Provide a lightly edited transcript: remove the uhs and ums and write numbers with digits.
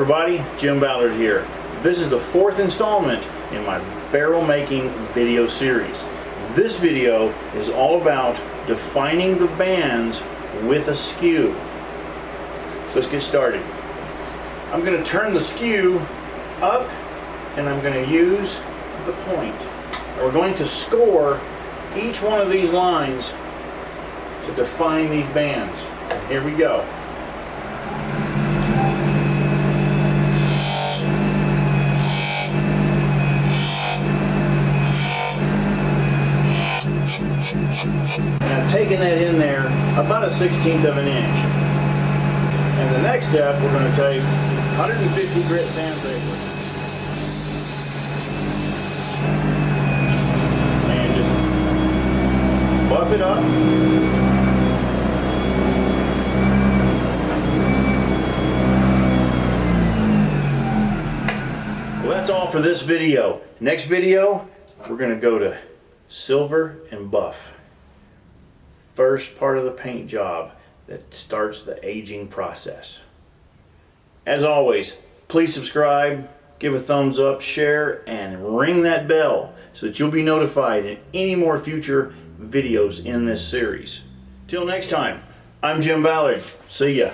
everybody, Jim Ballard here. This is the fourth installment in my barrel making video series. This video is all about defining the bands with a skew. So let's get started. I'm going to turn the skew up and I'm going to use the point. We're going to score each one of these lines to define these bands. And here we go. And I've taken that in there about a 1/16 of an inch. And the next step, we're going to take 150 grit sandpaper and just buff it up. Well, that's all for this video. Next video, we're going to go to silver and buff. First part of the paint job that starts the aging process. As always, please subscribe, give a thumbs up, share, and ring that bell so that you'll be notified in any more future videos in this series. Till next time, I'm Jim Ballard. See ya.